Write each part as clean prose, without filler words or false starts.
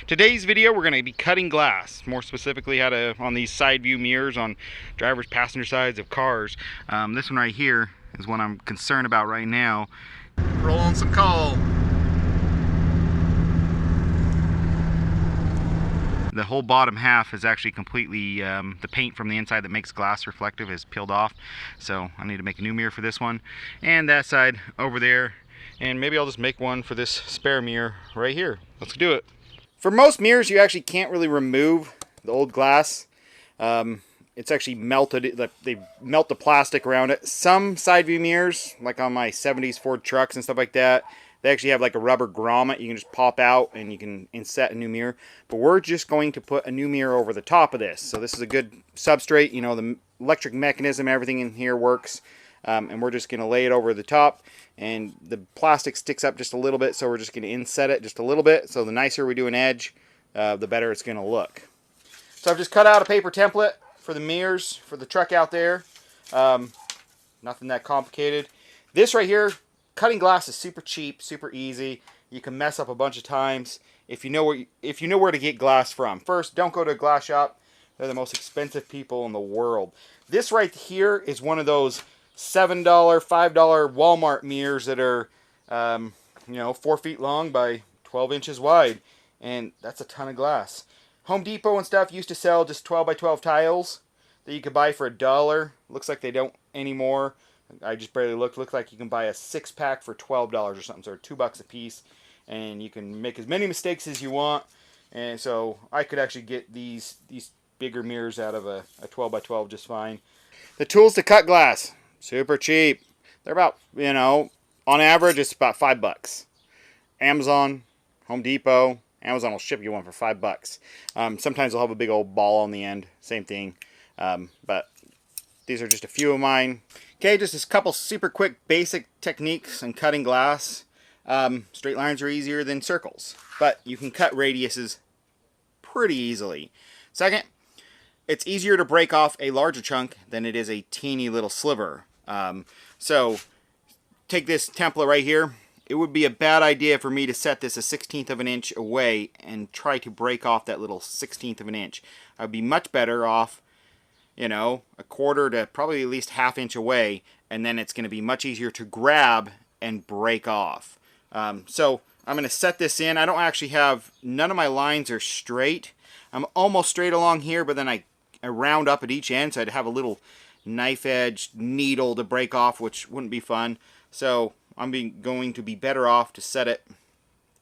Today's video we're going to be cutting glass, more specifically how to on these side view mirrors on driver's passenger sides of cars. This one right here is what I'm concerned about right now. Rolling some coal. The whole bottom half is actually completely, the paint from the inside that makes glass reflective is peeled off. So I need to make a new mirror for this one. And that side over there. And maybe I'll just make one for this spare mirror right here. Let's do it. For most mirrors, you actually can't really remove the old glass. It's actually melted. They melt the plastic around it. Some side view mirrors, like on my 70s Ford trucks and stuff like that, they actually have like a rubber grommet you can just pop out and you can inset a new mirror. But we're just going to put a new mirror over the top of this. So this is a good substrate. You know, the electric mechanism, everything in here works. And we're just going to lay it over the top, and the plastic sticks up just a little bit, so we're just going to inset it just a little bit. So the nicer we do an edge, the better it's going to look. So I've just cut out a paper template for the mirrors for the truck out there. Nothing that complicated. This right here, cutting glass is super cheap, super easy. You can mess up a bunch of times if you know where to get glass from. First, don't go to a glass shop. They're the most expensive people in the world. This right here is one of those $7, $5 Walmart mirrors that are, 4 feet long by 12 inches wide. And that's a ton of glass. Home Depot and stuff used to sell just 12 by 12 tiles that you could buy for $1. Looks like they don't anymore. I just barely looked. Looks like you can buy a 6-pack for $12 or something. So $2 a piece. And you can make as many mistakes as you want. And so I could actually get these bigger mirrors out of a 12 by 12 just fine. The tools to cut glass. Super cheap. They're about, on average, it's about $5. Amazon, Home Depot, Amazon will ship you one for $5. Sometimes they'll have a big old ball on the end. Same thing. But these are just a few of mine. Okay, just a couple super quick basic techniques on cutting glass. Straight lines are easier than circles, but you can cut radiuses pretty easily. Second, it's easier to break off a larger chunk than it is a teeny little sliver. So take this template right here. It would be a bad idea for me to set this a 1/16 of an inch away and try to break off that little 1/16 of an inch. I'd be much better off, a quarter to probably at least ½ inch away, and then it's going to be much easier to grab and break off. So I'm going to set this in. I don't actually have, none of my lines are straight. I'm almost straight along here, but then I round up at each end, so I'd have a little knife edge needle to break off, which wouldn't be fun. So I'm going to be better off to set it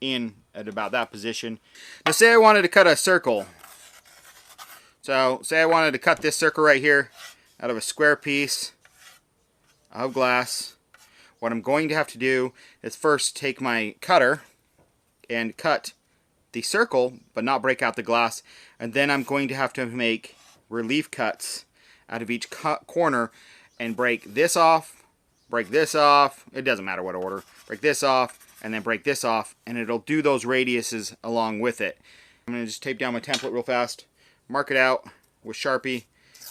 in at about that position. Now say I wanted to cut a circle. So say I wanted to cut this circle right here out of a square piece of glass. What I'm going to have to do is first take my cutter and cut the circle but not break out the glass, and then I'm going to have to make relief cuts out of each corner and break this off, it doesn't matter what order, break this off, and then break this off, and it'll do those radiuses along with it. I'm going to just tape down my template real fast, mark it out with Sharpie,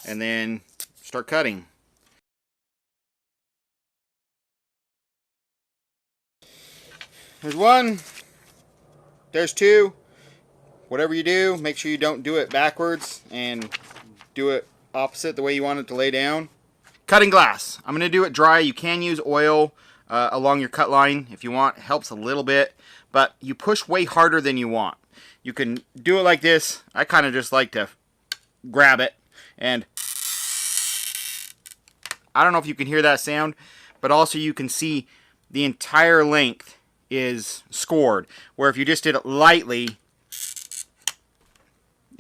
and then start cutting. There's one, there's two. Whatever you do, make sure you don't do it backwards and do it opposite the way you want it to lay down. Cutting glass. I'm going to do it dry. You can use oil along your cut line if you want. It helps a little bit, but you push way harder than you want. You can do it like this. I kind of just like to grab it, and I don't know if you can hear that sound, but also you can see the entire length is scored, where if you just did it lightly,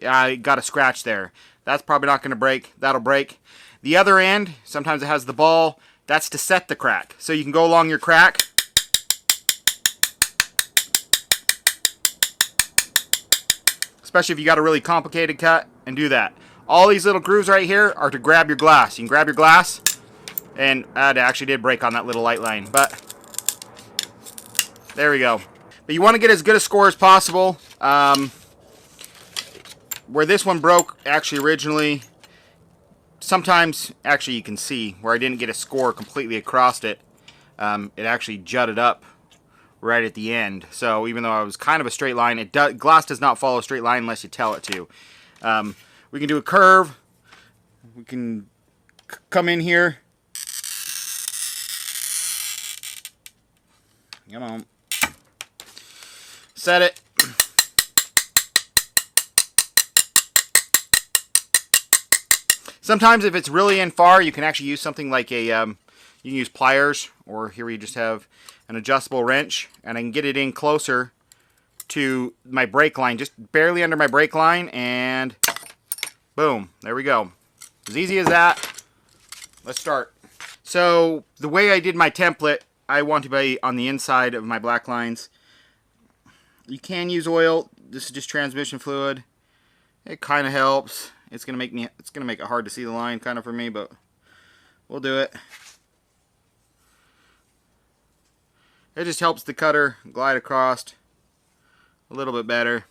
I got a scratch there. That's probably not going to break. That'll break. The other end, sometimes it has the ball. That's to set the crack. So you can go along your crack. Especially if you got a really complicated cut, and do that. All these little grooves right here are to grab your glass. You can grab your glass, and it actually did break on that little light line, but there we go. But you want to get as good a score as possible. Where this one broke, actually originally, sometimes, actually you can see where I didn't get a score completely across it. It actually jutted up right at the end. So even though I was kind of a straight line, glass does not follow a straight line unless you tell it to. We can do a curve. We can come in here. Come on. Set it. Sometimes if it's really in far, you can actually use something like a, you can use pliers, or here we just have an adjustable wrench, and I can get it in closer to my brake line, just barely under my brake line, and boom, there we go. As easy as that. Let's start. So the way I did my template, I want to be on the inside of my black lines. You can use oil. This is just transmission fluid. It kind of helps. It's gonna make it hard to see the line kind of for me, but we'll do it. It just helps the cutter glide across a little bit better.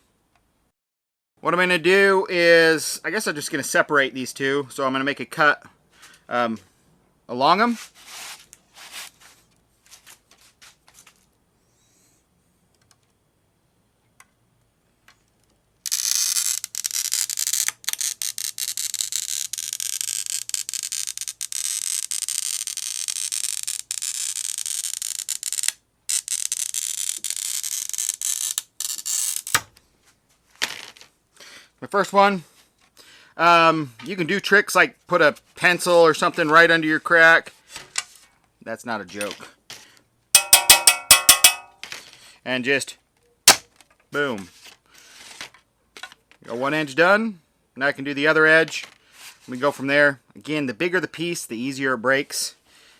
What I'm gonna do is, I guess I'm just gonna separate these two. So I'm gonna make a cut along them. My first one, you can do tricks like put a pencil or something right under your crack. That's not a joke. And just boom. Got one edge done. Now I can do the other edge. We go from there. Again, the bigger the piece, the easier it breaks.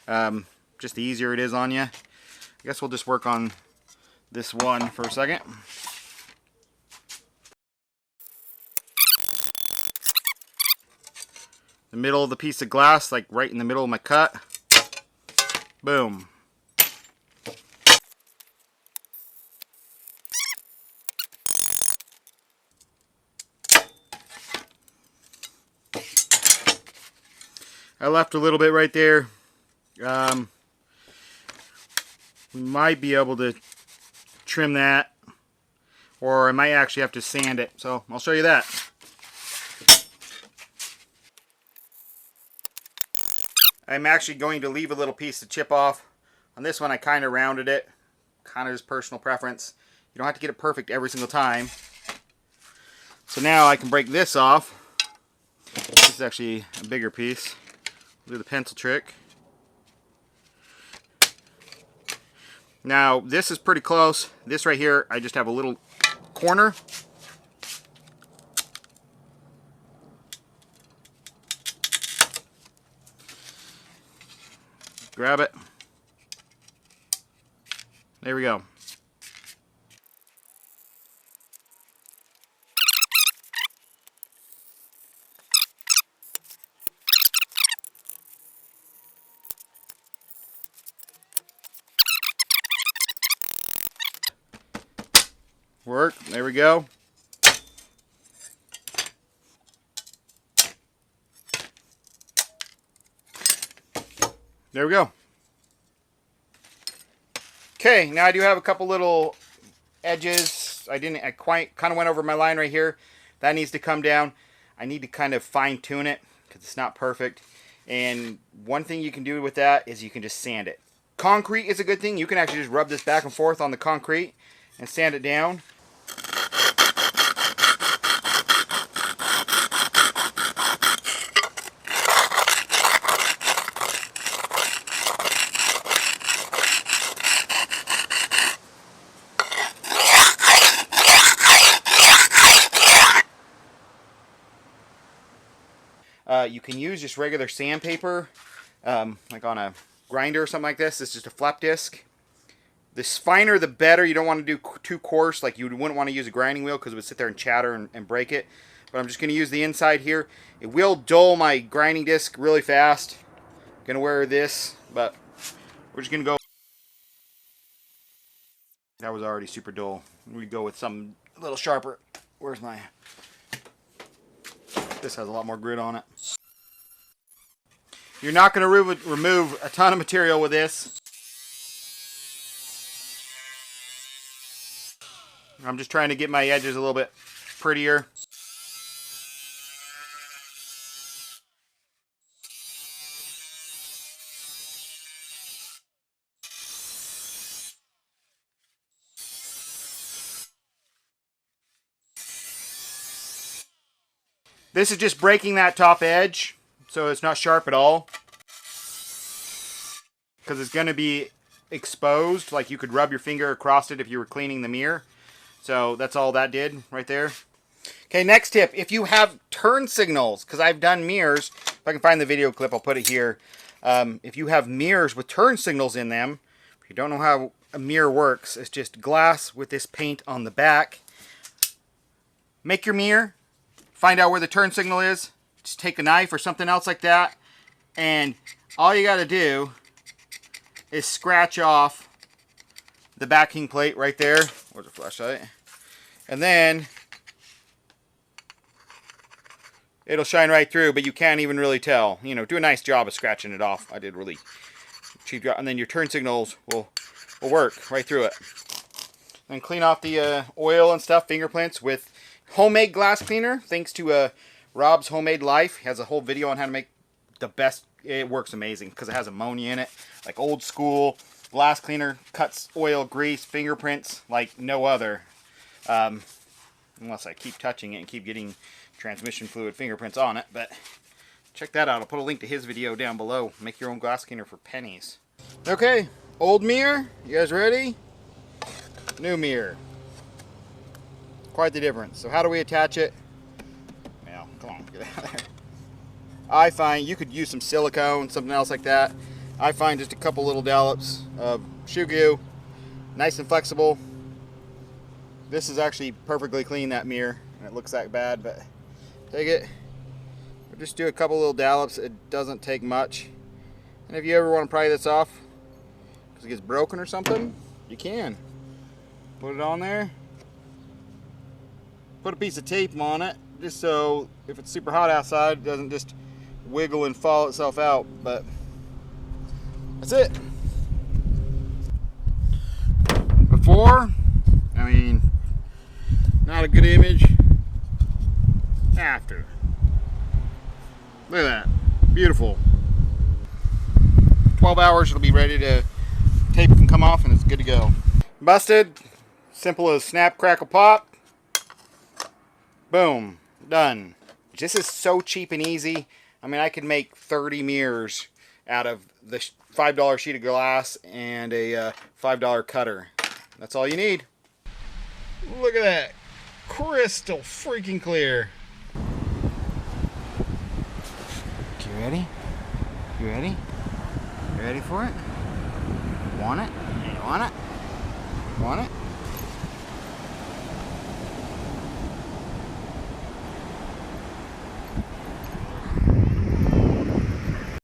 Just the easier it is on you. I guess we'll just work on this one for a second. The middle of the piece of glass, like right in the middle of my cut. Boom. I left a little bit right there. We might be able to trim that, or I might actually have to sand it. So I'll show you that. I'm actually going to leave a little piece to chip off. On this one I kind of rounded it. Kind of just personal preference. You don't have to get it perfect every single time. So now I can break this off. This is actually a bigger piece. I'll do the pencil trick. Now this is pretty close. This right here, I just have a little corner. Grab it. There we go. Work. There we go. There we go. Okay, now I do have a couple little edges. I kind of went over my line right here. That needs to come down. I need to kind of fine tune it because it's not perfect. And one thing you can do with that is you can just sand it. Concrete is a good thing. You can actually just rub this back and forth on the concrete and sand it down. You can use just regular sandpaper, like on a grinder or something like this. It's just a flap disc. The finer the better. You don't want to do too coarse, like you wouldn't want to use a grinding wheel because it would sit there and chatter and break it. But I'm just going to use the inside here. It will dull my grinding disc really fast. I'm going to wear this, but we're just going to go. That was already super dull. We go with something a little sharper. Where's my... This has a lot more grit on it. You're not going to remove a ton of material with this. I'm just trying to get my edges a little bit prettier. This is just breaking that top edge so it's not sharp at all, because it's going to be exposed. Like you could rub your finger across it if you were cleaning the mirror. So that's all that did right there. Okay, next tip. If you have turn signals, because I've done mirrors, if I can find the video clip, I'll put it here. If you have mirrors with turn signals in them, if you don't know how a mirror works, it's just glass with this paint on the back. Make your mirror, find out where the turn signal is, just take a knife or something else like that, and all you got to do is scratch off the backing plate right there. Where's the flashlight? And then it'll shine right through, but you can't even really tell. You know, do a nice job of scratching it off. I did really cheap job. And then your turn signals will work right through it. Then clean off the oil and stuff, fingerprints, with homemade glass cleaner. Thanks to Rob's Homemade Life. He has a whole video on how to make the best. It works amazing because it has ammonia in it. Like old school glass cleaner, cuts oil, grease, fingerprints like no other. Unless I keep touching it and keep getting transmission fluid fingerprints on it. But check that out. I'll put a link to his video down below. Make your own glass cleaner for pennies. Okay, old mirror. You guys ready? New mirror. Quite the difference. So how do we attach it? Well, come on, get out of there. I find you could use some silicone, something else like that. I find just a couple little dollops of shoe glue, nice and flexible. This is actually perfectly clean, that mirror, and it looks that bad, but take it, just do a couple little dollops. It doesn't take much. And if you ever want to pry this off because it gets broken or something, you can. Put it on there. Put a piece of tape on it, just so if it's super hot outside, it doesn't just wiggle and fall itself out. But that's it. Before, I mean, not a good image. After. Look at that. Beautiful. 12 hours, it'll be ready to, tape can come off and it's good to go. Busted. Simple as snap, crackle, pop. Boom. Done. This is so cheap and easy. I mean, I could make 30 mirrors out of the $5 sheet of glass and a $5 cutter. That's all you need. Look at that. Crystal freaking clear. You ready? You ready? You ready for it? Want it? You want it? Want it?